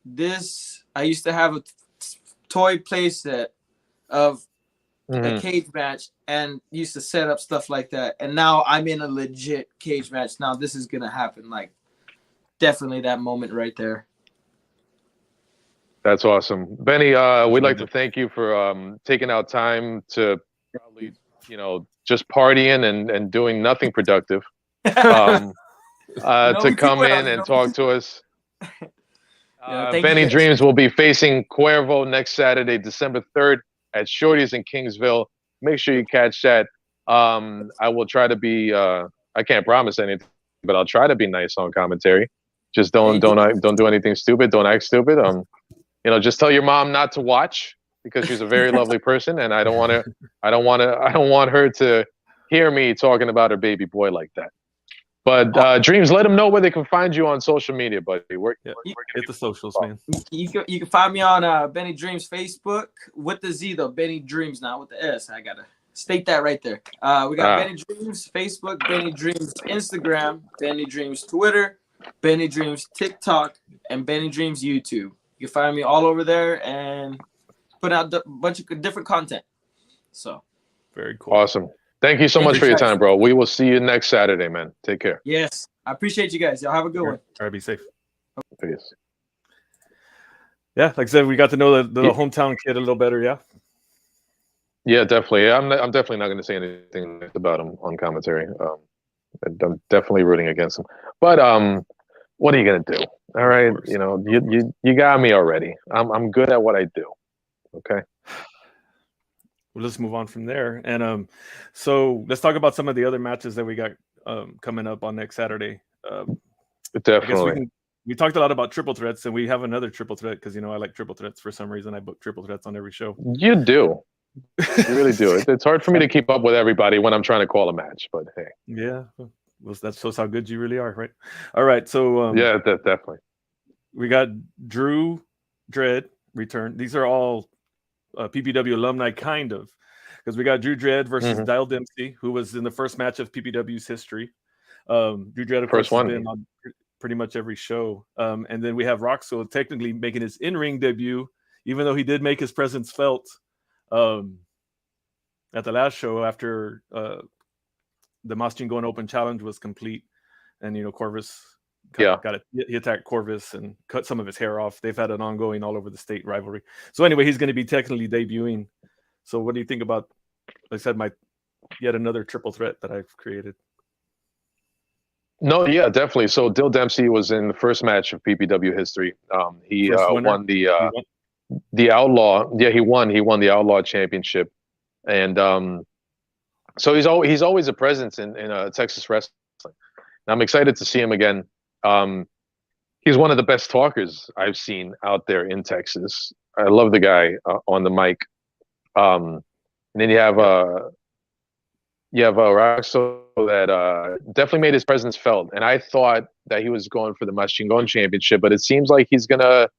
I used to have a toy playset of a cage match and used to set up stuff like that. And now I'm in a legit cage match. Now this is going to happen. Like, definitely that moment right there. That's awesome. Benny, we'd like to thank you for taking out time to probably, just partying and doing nothing productive to come in and talk to us. Benny Dreamz will be facing Cuervo next Saturday, December 3rd at Shorty's in Kingsville. Make sure you catch that. I will try to be, I can't promise anything, but I'll try to be nice on commentary. Just don't do anything stupid. Don't act stupid. Just tell your mom not to watch because she's a very lovely person, and I don't want her to hear me talking about her baby boy like that. But Dreamz, let them know where they can find you on social media, buddy. Hit the socials, man. You can find me on Benny Dreamz Facebook with the Z though. Benny Dreamz, not with the S. I gotta state that right there. We got Benny Dreamz Facebook, Benny Dreamz Instagram, Benny Dreamz Twitter, Benny Dreamz TikTok, and Benny Dreamz YouTube. You can find me all over there and put out a bunch of different content. So very cool. Awesome. Thank you so much for your time, bro. We will see you next Saturday, man. Take care. Yes. I appreciate you guys. Y'all have a good one. All right, be safe. Peace. Yeah, like I said, we got to know the hometown kid a little better, yeah? Yeah, definitely. I'm definitely not going to say anything about him on commentary. I'm definitely rooting against him. But what are you going to do? All right, you got me already. I'm good at what I do. Okay. Well, let's move on from there. And so let's talk about some of the other matches that we got coming up on next Saturday. Definitely. We talked a lot about triple threats, and we have another triple threat because, I like triple threats for some reason. I book triple threats on every show. You do. You really do. It's hard for me to keep up with everybody when I'm trying to call a match, but hey. Yeah. Well, that shows how good you really are, right? All right. So yeah, definitely. We got Drew Dredd return. These are all PPW alumni, kind of, because we got Drew Dredd versus Dial Dempsey, who was in the first match of PPW's history. Drew Dredd, of course, has been on pretty much every show. And then we have Roxo technically making his in-ring debut, even though he did make his presence felt at the last show after the Machine Going Open challenge was complete. And, Corvus he attacked Corvus and cut some of his hair off. They've had an ongoing all over the state rivalry. So anyway, he's going to be technically debuting. So what do you think about, like I said, yet another triple threat that I've created? No, yeah, definitely. So Dill Dempsey was in the first match of PPW history. He won the Outlaw. Yeah, he won the Outlaw Championship, and so he's always a presence in Texas wrestling. And I'm excited to see him again. He's one of the best talkers I've seen out there in Texas. I love the guy on the mic. And then you have Roxo that definitely made his presence felt. And I thought that he was going for the Machine Gun Championship, but it seems like he's gonna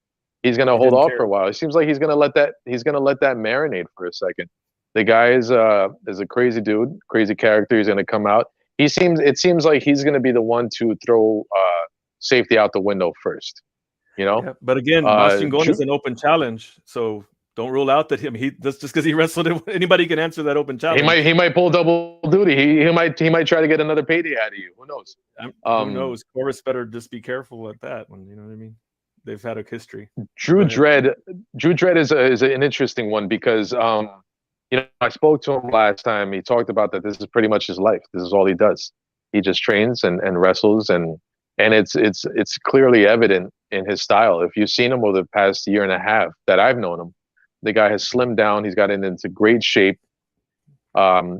hold off for a while. It seems like he's gonna let that marinate for a second. The guy is a crazy dude, crazy character. He's gonna come out. It seems like he's gonna be the one to throw safety out the window first. Yeah, but again, Machine Gun is an open challenge, so don't rule out that that's just because he wrestled. Anybody can answer that open challenge. He might pull double duty. He might try to get another payday out of you. Who knows? Who knows? Corvus better just be careful at that one. You know what I mean? They've had a history. Drew Dredd is an interesting one because I spoke to him last time. He talked about that this is pretty much his life. This is all he does. He just trains and wrestles and it's clearly evident in his style. If you've seen him over the past year and a half that I've known him, the guy has slimmed down. He's gotten into great shape.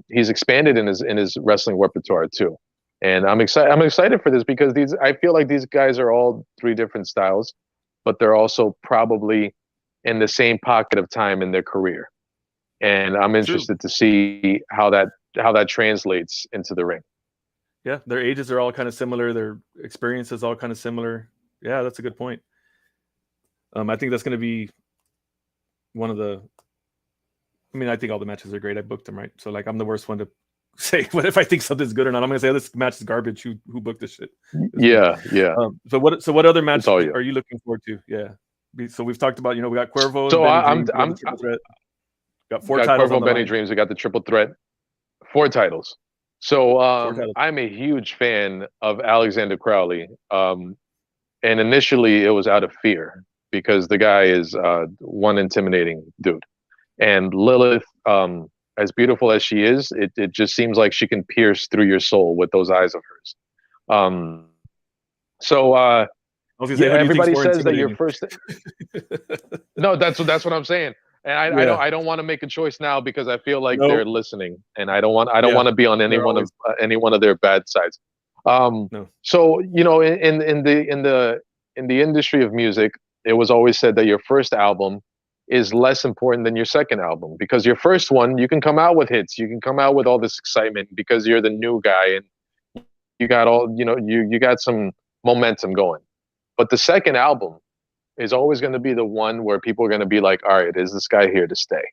He's expanded in his wrestling repertoire too, and I'm excited for this because I feel like these guys are all three different styles, but they're also probably in the same pocket of time in their career. And I'm interested to see how that translates into the ring. Yeah, their ages are all kind of similar. Their experience is all kind of similar. Yeah, that's a good point. I think that's going to be one of the. I mean, I think all the matches are great. I booked them, right? So like, I'm the worst one to say what if I think something's good or not. I'm going to say, oh, this match is garbage. Who booked this shit? Yeah. So what other matches are you looking forward to? Yeah. So we've talked about, we got Cuervo. So and Benny Dreamz, got four titles. Cuervo, Benny Dreamz. We got the triple threat, 4 titles. So I'm a huge fan of Alexander Crowley. And initially it was out of fear because the guy is one intimidating dude. And Lilith, as beautiful as she is, it just seems like she can pierce through your soul with those eyes of hers. Everybody says that your first. No, that's what I'm saying, and I don't want to make a choice now because I feel like they're listening, and I don't want to be on any one of their bad sides. So in the industry of music, it was always said that your first album is less important than your second album because your first one, you can come out with hits, you can come out with all this excitement because you're the new guy and you got all, you got some momentum going. But the second album is always going to be the one where people are going to be like, all right, is this guy here to stay?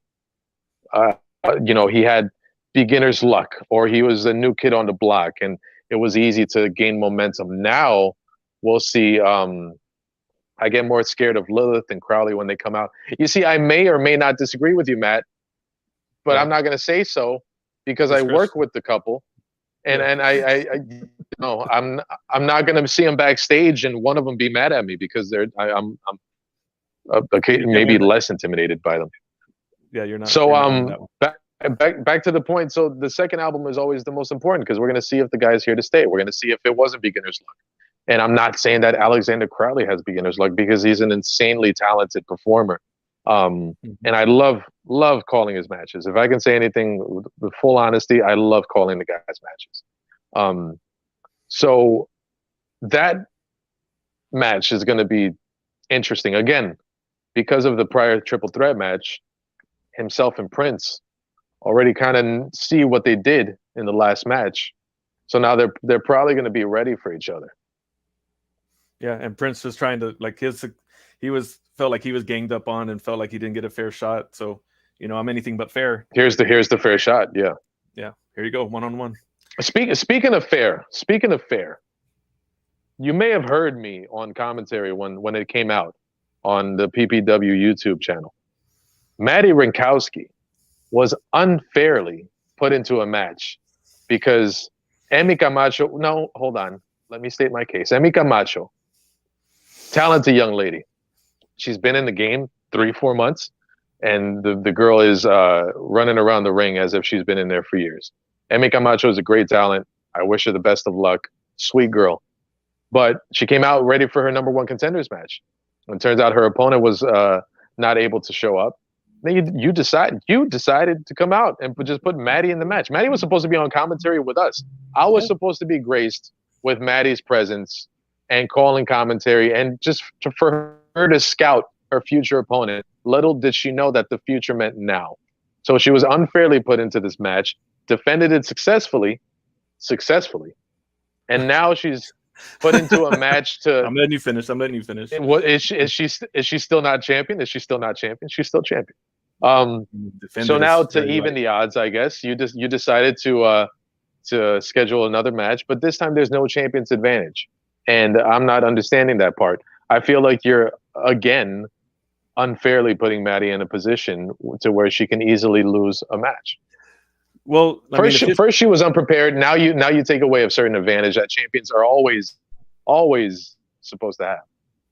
He had beginner's luck, or he was a new kid on the block and it was easy to gain momentum. Now we'll see. I get more scared of Lilith and Crowley when they come out. You see, I may or may not disagree with you, Matt, but I'm not going to say so because I work with the couple, and I'm not going to see them backstage and one of them be mad at me because I'm maybe less intimidated by them. Yeah, you're not. So back to the point. So the second album is always the most important because we're going to see if the guy's here to stay. We're going to see if it wasn't beginner's luck. And I'm not saying that Alexander Crowley has beginner's luck because he's an insanely talented performer. And I love calling his matches. If I can say anything with full honesty, I love calling the guy's matches. So that match is going to be interesting. Again, because of the prior triple threat match, himself and Prince already kind of see what they did in the last match. So now they're probably going to be ready for each other. Yeah, and Prince was trying to felt like he was ganged up on and felt like he didn't get a fair shot. So, I'm anything but fair. Here's the fair shot. Yeah. Yeah. Here you go. 1-on-1. Speaking of fair, you may have heard me on commentary when it came out on the PPW YouTube channel. Matty Rinkowski was unfairly put into a match because Emi Camacho. No, hold on. Let me state my case. Emi Camacho, talented young lady. She's been in the game 3-4 months, and the girl is running around the ring as if she's been in there for years. Emi Camacho is a great talent. I wish her the best of luck. Sweet girl. But she came out ready for her number 1 contenders match. And it turns out her opponent was not able to show up. Then you decided to come out and just put Maddie in the match. Maddie was supposed to be on commentary with us. I was supposed to be graced with Maddie's presence and calling commentary and just for her to scout her future opponent. Little did she know that the future meant now. So she was unfairly put into this match, defended it successfully, and now she's put into a match to. I'm letting you finish. What is she still not champion? Is she still not champion? She's still champion. So now to even the odds, I guess you decided to schedule another match, but this time there's no champion's advantage, and I'm not understanding that part. I feel like you're again unfairly putting Maddie in a position to where she can easily lose a match. Well, first she was unprepared. Now you take away a certain advantage that champions are always supposed to have.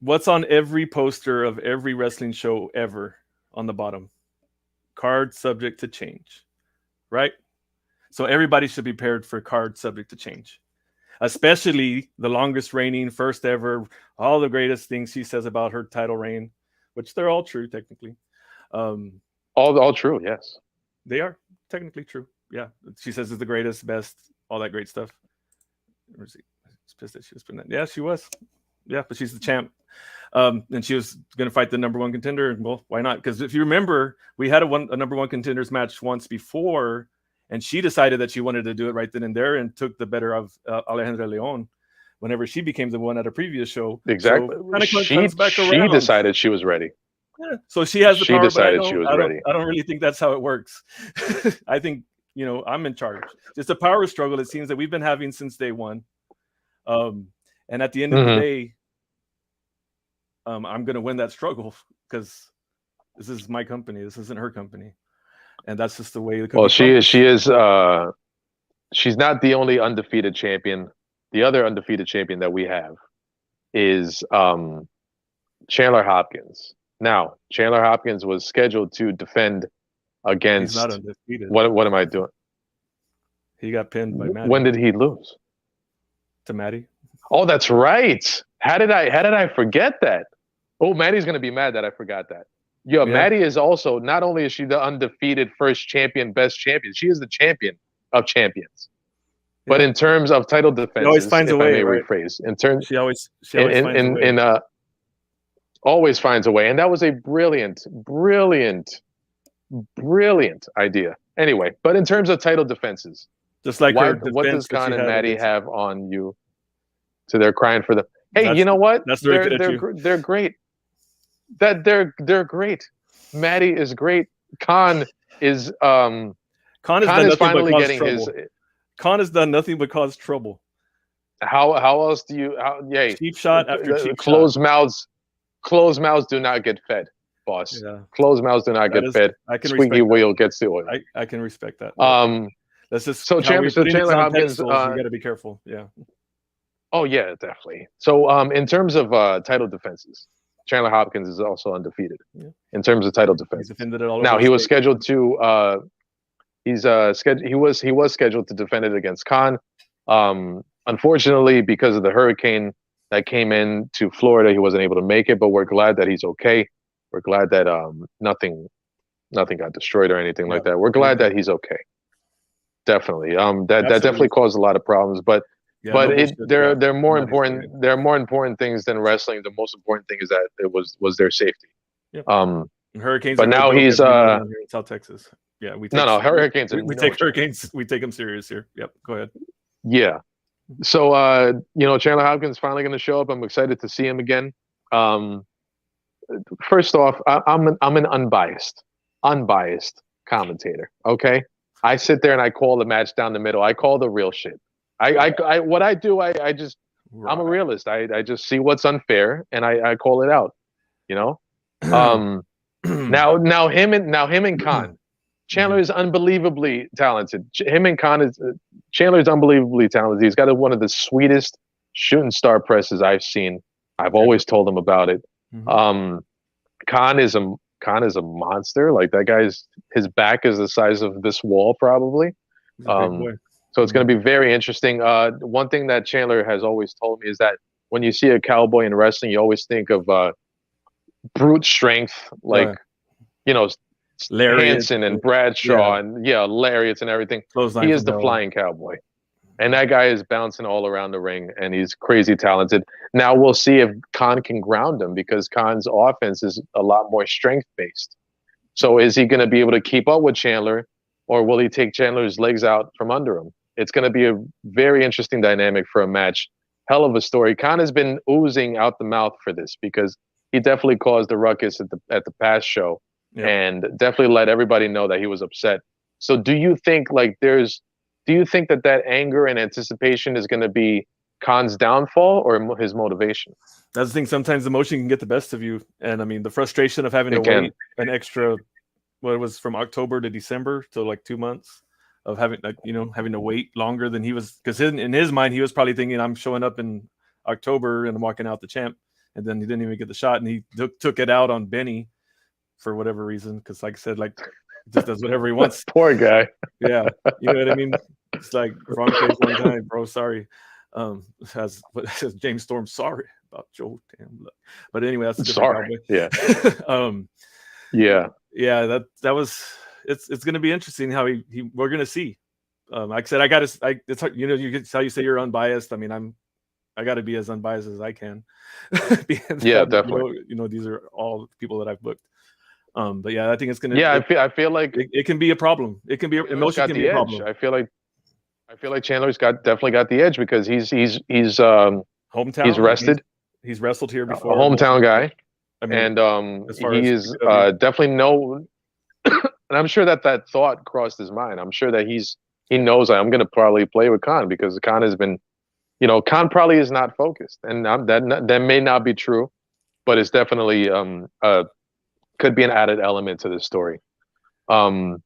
What's on every poster of every wrestling show ever on the bottom? Card subject to change, right? So everybody should be prepared for card subject to change, especially the longest reigning, first ever, all the greatest things she says about her title reign, which they're all true technically. All true, yes. They are technically true. Yeah, she says it's the greatest, best, all that great stuff. Where's he? It's pissed that she was putting that. Yeah, she was. Yeah, but she's the champ. And she was going to fight the number one contender. And well, why not? Because if you remember, we had a number one contenders match once before, and she decided that she wanted to do it right then and there and took the better of Alejandra Leon whenever she became the one at a previous show. Exactly. So she decided she was ready. Yeah. So she has the power. Decided she was ready. I don't really think that's how it works. I think, I'm in charge. It's a power struggle, it seems, that we've been having since day one. And at the end of the day, I'm going to win that struggle because this is my company. This isn't her company. And that's just the way. Well, she is. She's not the only undefeated champion. The other undefeated champion that we have is Chandler Hopkins. Now, Chandler Hopkins was scheduled to defend against. He's not undefeated. What am I doing? He got pinned by Maddie. When did he lose? To Maddie. Oh, that's right. How did I forget that? Oh, Maddie's gonna be mad that I forgot that. Yeah, Maddie is also, not only is she the undefeated first champion, best champion, she is the champion of champions. Yeah. But in terms of title defense, always finds a way. Right? Rephrase. In terms, she always finds a way. Always finds a way, and that was a brilliant idea. Anyway, but in terms of title defenses, just like what does Khan and Maddie have on you? So they're crying for the. Hey, you know what? They're great. They're great. Maddie is great. Khan is finally getting trouble. Khan has done nothing but cause trouble. How else do you? Cheap shot after cheap closed shot. Closed mouths do not get fed, boss. Yeah. Closed mouths do not get fed. Squeaky wheel gets the oil. I can respect that. That's just Chandler Hopkins. You got to be careful. Yeah. Oh yeah, definitely. So in terms of title defenses, Chandler Hopkins is also undefeated in terms of title defense. Now he was scheduled to. He was scheduled to defend it against Khan. Unfortunately, because of the hurricane that came into Florida, he wasn't able to make it. But we're glad that he's okay. We're glad that nothing got destroyed or anything like that. We're glad that he's okay. Definitely. That definitely caused a lot of problems. But there are more important things than wrestling. The most important thing is that it was their safety. Yep. Hurricanes. But now he's in South Texas. Yeah, hurricanes. We take hurricanes. We take them serious here. Yep. Go ahead. Yeah. So Chandler Hopkins finally going to show up. I'm excited to see him again. First off, I'm an unbiased commentator. Okay, I sit there and I call the match down the middle. I call the real shit. I'm a realist. I just see what's unfair and I call it out. Now him and Khan. Chandler is unbelievably talented. Chandler is unbelievably talented. He's got one of the sweetest shooting star presses I've seen. I've always told him about it. Mm-hmm. Khan is a monster. Like that his back is the size of this wall probably. So it's going to be very interesting. One thing that Chandler has always told me is that when you see a cowboy in wrestling, you always think of brute strength, like Lariats, Hanson and Bradshaw and lariats and everything. He is the flying cowboy. And that guy is bouncing all around the ring and he's crazy talented. Now we'll see if Khan can ground him because Khan's offense is a lot more strength based. So is he going to be able to keep up with Chandler or will he take Chandler's legs out from under him? It's going to be a very interesting dynamic for a match. Hell of a story. Khan has been oozing out the mouth for this because he definitely caused a ruckus at the past show. Yep. And definitely let everybody know that he was upset. So do you think that anger and anticipation is going to be Khan's downfall or his motivation? That's the thing. Sometimes emotion can get the best of you. And I mean, the frustration of having to wait an extra, what it was from October to December, so like 2 months of having to wait longer than he was. Because in his mind, he was probably thinking, I'm showing up in October and I'm walking out the champ. And then he didn't even get the shot. And he took it out on Benny. For whatever reason, because like I said, he just does whatever he wants. Poor guy. Yeah, you know what I mean. It's like wrong place, one time, bro. Sorry. As James Storm, sorry about Joe. Damn. But anyway, that's a different Cowboy. Yeah. Yeah. That was. It's going to be interesting how we're going to see. Like I said, it's hard, you how you say you're unbiased. I mean, I got to be as unbiased as I can. Yeah, definitely. These are all people that I've booked. But yeah, I think it's gonna. Yeah, I feel like it can be a problem. It can be emotion can be a problem. I feel like Chandler's definitely got the edge because he's hometown. He's rested. He's wrestled here before. A hometown guy. I mean, and he is definitely and I'm sure that thought crossed his mind. I'm sure that he knows I'm going to probably play with Khan because Khan has been, Khan probably is not focused, and that may not be true, but it's definitely could be an added element to this story. And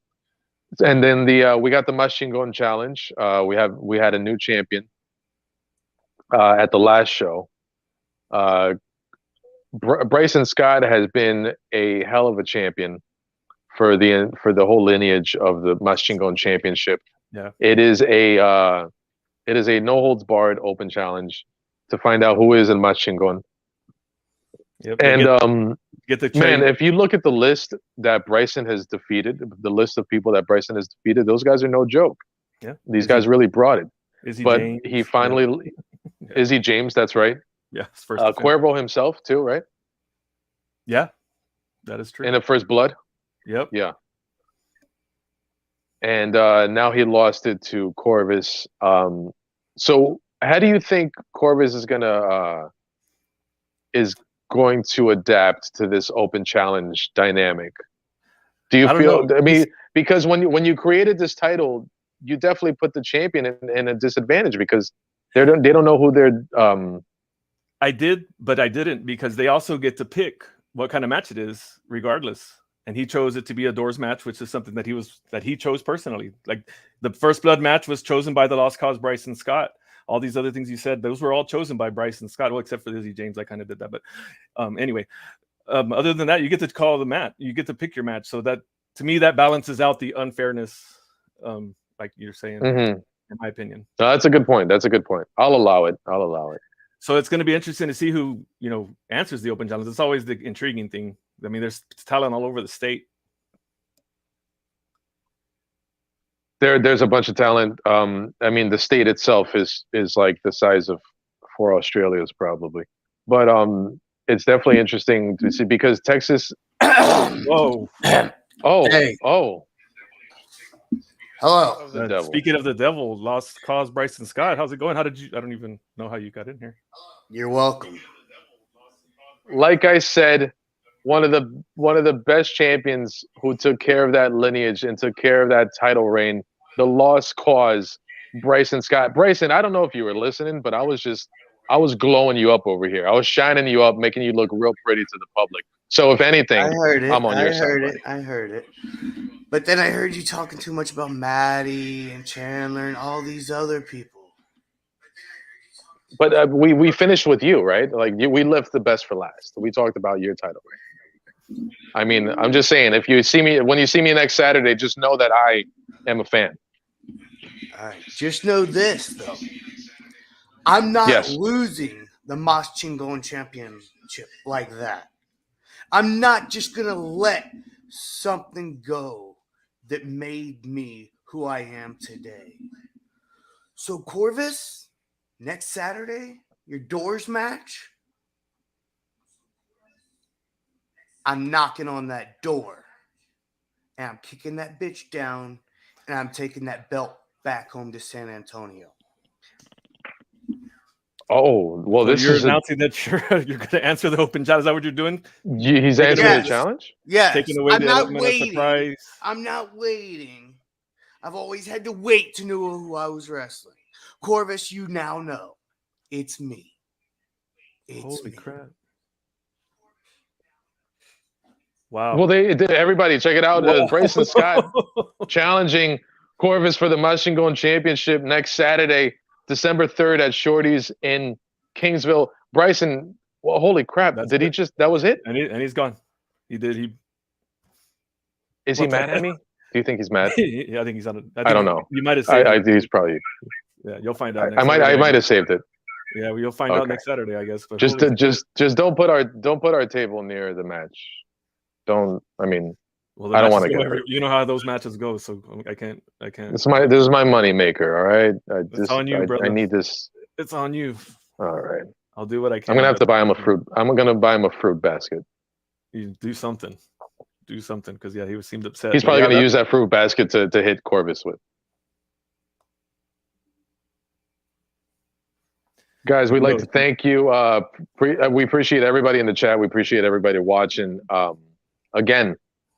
then we got the Machine Gun Challenge. We had a new champion at the last show. Bryson Scott has been a hell of a champion for the whole lineage of the Machine Gun Championship. Yeah, it is a no holds barred open challenge to find out who is in Machine Gun. Yep. And get the man, if you look at the list that Bryson has defeated, the list of people that Bryson has defeated, those guys are no joke. Yeah, these guys really brought it. Izzy but James, he finally, Izzy James, that's right. Yeah, first Cuervo himself too, right? Yeah, that is true. In the First Blood. Yep. Yeah. And now he lost it to Corvus. So how do you think Corvus is going to adapt to this open challenge dynamic? Do you feel? I mean, because when you created this title, you definitely put the champion in a disadvantage because they don't know who they're. I did, but I didn't because they also get to pick what kind of match it is, regardless. And he chose it to be a doors match, which is something that he chose personally. Like the First Blood match was chosen by the Lost Cause Bryson Scott. All these other things you said, those were all chosen by Bryson Scott. Well, except for Izzy James, I kind of did that. But anyway, other than that, you get to call the match. You get to pick your match. So that, to me, that balances out the unfairness, like you're saying, in my opinion. No, that's a good point. I'll allow it. So it's going to be interesting to see who, answers the open challenge. It's always the intriguing thing. I mean, there's talent all over the state. There's a bunch of talent. I mean, the state itself is like the size of 4 Australias probably, but it's definitely interesting to see because Texas. Whoa! Oh! Hey. Oh! Hello. Speaking of the devil, Lost Cause Bryson Scott. How's it going? How did you? I don't even know how you got in here. You're welcome. Like I said, one of the best champions who took care of that lineage and took care of that title reign, the Lost Cause, Bryson Scott. Bryson, I don't know if you were listening, but I was glowing you up over here. I was shining you up, making you look real pretty to the public. So if anything, I heard it. I'm on your side. I heard it. But then I heard you talking too much about Maddie and Chandler and all these other people. But we finished with you, right? Like we left the best for last. We talked about your title reign. I mean, I'm just saying, when you see me next Saturday, just know that I am a fan. All right. Just know this, though. I'm not losing the Machine Gun Championship like that. I'm not just going to let something go that made me who I am today. So, Corvus, next Saturday, your doors match, I'm knocking on that door, and I'm kicking that bitch down, and I'm taking that belt back home to San Antonio. Oh, well, so this you're is announcing that you're going to answer the open challenge. Is that what you're doing? He's answering the challenge? Yes. Taking away the element of surprise. I'm not waiting. I've always had to wait to know who I was wrestling. Corvus, you now know. It's me. Holy crap. Wow. Well, everybody check it out. Bryson Scott challenging Corvus for the Machine Gun Championship next Saturday, December 3rd at Shorty's in Kingsville. Bryson, well, holy crap. That was it? And he's gone. He did. Is he mad at me? Do you think he's mad? Yeah, I think he's on it. I don't know. You might have saved it. He's probably. Yeah, you'll find out. I might have saved it. Yeah, you'll find out next Saturday, I guess. But just don't put our table near the match. Well, I don't want to get hurt. You know how those matches go, so I can't. This is my money maker. All right. It's on you, brother. I need this. It's on you. All right. I'll do what I can. I'm gonna have to buy him a fruit. I'm gonna buy him a fruit basket. You do something. Do something, because he seemed upset. He's probably gonna use that fruit basket to hit Corvus with. Guys, we'd like to thank you. We appreciate everybody in the chat. We appreciate everybody watching. Again,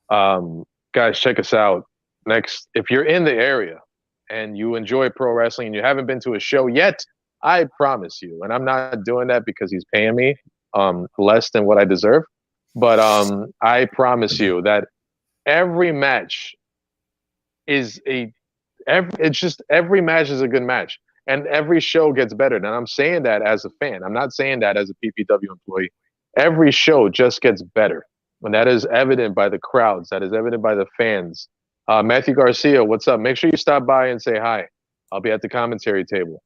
guys, check us out. Next, if you're in the area and you enjoy pro wrestling and you haven't been to a show yet, I promise you, and I'm not doing that because he's paying me less than what I deserve, but I promise you that every match is every match is a good match. And every show gets better. And I'm saying that as a fan. I'm not saying that as a PPW employee. Every show just gets better. And that is evident by the crowds. That is evident by the fans. Matthew Garcia, what's up? Make sure you stop by and say hi. I'll be at the commentary table.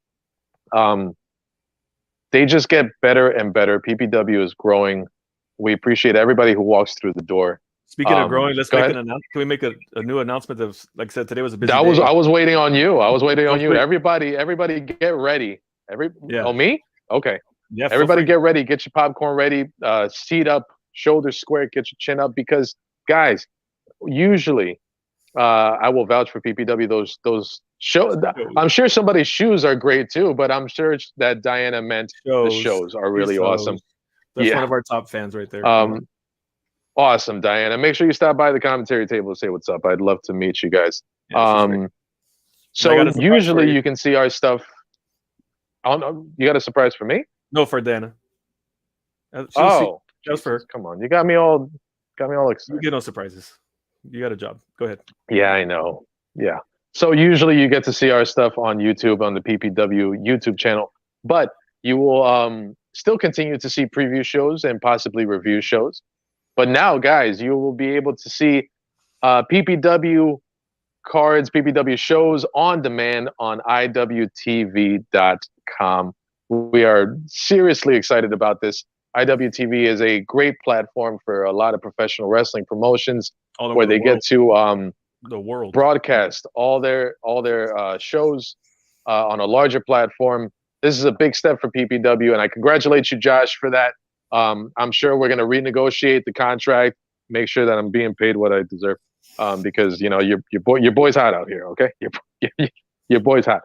They just get better and better. PPW is growing. We appreciate everybody who walks through the door. Speaking of growing, let's make an announcement. Can we make a new announcement of, like I said, today was a busy day. I was waiting on you. I was waiting on you. Everybody get ready. Oh, me? Okay. Yeah. Everybody get ready. Get your popcorn ready. Seat up, shoulders square, get your chin up, because guys, usually I will vouch for PPW. Those shows. I'm sure somebody's shoes are great too, but I'm sure that Diana meant the shows are really awesome. That's one of our top fans right there. Awesome, Diana. Make sure you stop by the commentary table and say what's up. I'd love to meet you guys. Yeah, so usually you can see our stuff. Oh no, you got a surprise for me? No, for Diana. Just for her. Come on, you got me all excited. You get no surprises. You got a job. Go ahead. Yeah, I know. Yeah. So usually you get to see our stuff on YouTube, on the PPW YouTube channel, but you will still continue to see preview shows and possibly review shows. But now, guys, you will be able to see PPW cards, PPW shows on demand on IWTV.com. We are seriously excited about this. IWTV is a great platform for a lot of professional wrestling promotions where they get to the world broadcast all their shows on a larger platform. This is a big step for PPW, and I congratulate you, Josh, for that. I'm sure we're going to renegotiate the contract, make sure that I'm being paid what I deserve, because you know your boy's hot out here. Okay, your boy's hot.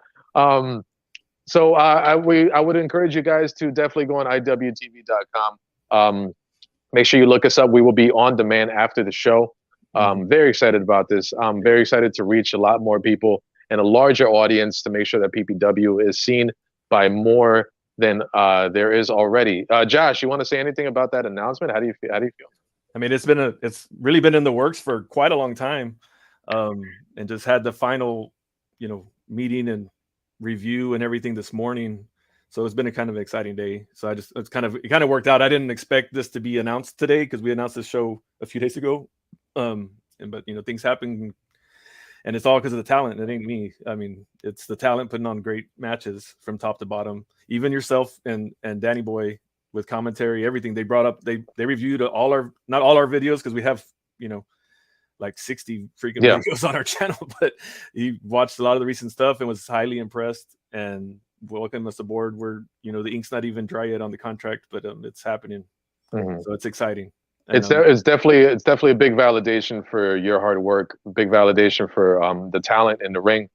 So I would encourage you guys to definitely go on IWTV.com. Make sure you look us up. We will be on demand after the show. Very excited about this. I'm very excited to reach a lot more people and a larger audience to make sure that PPW is seen by more than there is already. Josh, you want to say anything about that announcement? How do you feel? I mean, it's really been in the works for quite a long time, and just had the final, meeting and review and everything this morning. So it's been a kind of exciting day. So it kind of worked out. I didn't expect this to be announced today because we announced this show a few days ago. But things happen, and it's all because of the talent. It ain't me. I mean, it's the talent putting on great matches from top to bottom. Even yourself and Danny Boy with commentary, everything they brought up. They reviewed not all our videos, because we have like 60 freaking videos on our channel, but he watched a lot of the recent stuff and was highly impressed and welcomed us aboard. Where the ink's not even dry yet on the contract, but it's happening. So it's exciting. It's definitely a big validation for your hard work, big validation for the talent in the ring,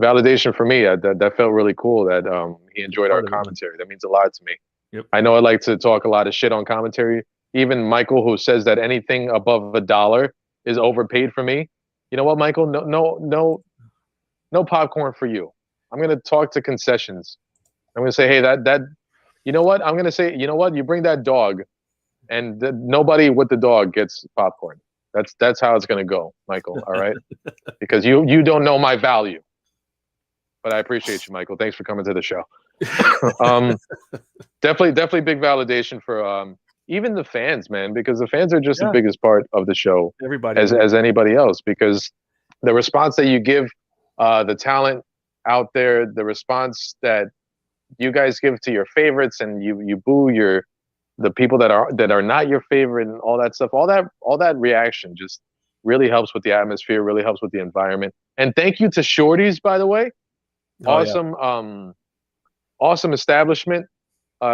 validation for me. That felt really cool that he enjoyed our commentary. That means a lot to me. Yep. I know I like to talk a lot of shit on commentary. Even Michael, who says that anything above $1 is overpaid for me. You know what, Michael? No popcorn for you. I'm gonna talk to concessions. I'm gonna say, hey, that. You know what? I'm gonna say, you know what? You bring that dog, and nobody with the dog gets popcorn. That's how it's gonna go, Michael. All right, because you don't know my value. But I appreciate you, Michael. Thanks for coming to the show. Definitely big validation for even the fans, man, because the fans are just the biggest part of the show. Everybody, as anybody else, because the response that you give the talent out there, the response that you guys give to your favorites, and you boo the people that are not your favorite, and all that stuff, all that reaction just really helps with the atmosphere, really helps with the environment. And thank you to Shorties, by the way. Awesome awesome establishment.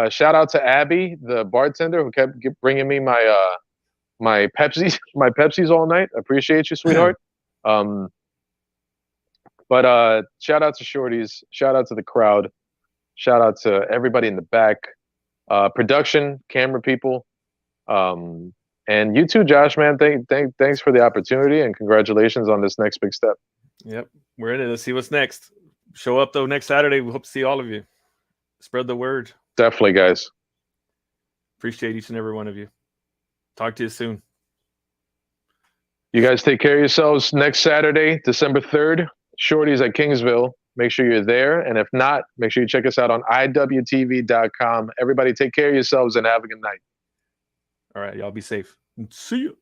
Shout out to Abby, the bartender, who kept bringing me my my Pepsis all night. Appreciate you, sweetheart. But shout out to Shorties. Shout out to the crowd. Shout out to everybody in the back, production, camera people, and you too, Josh, man. Thanks for the opportunity, and congratulations on this next big step. Yep, we're in it. Let's see what's next. Show up though next Saturday. We hope to see all of you. Spread the word. Definitely, guys. Appreciate each and every one of you. Talk to you soon. You guys take care of yourselves. Next Saturday, December 3rd, Shorties at Kingsville. Make sure you're there. And if not, make sure you check us out on iwtv.com. Everybody take care of yourselves and have a good night. All right, y'all be safe. See you.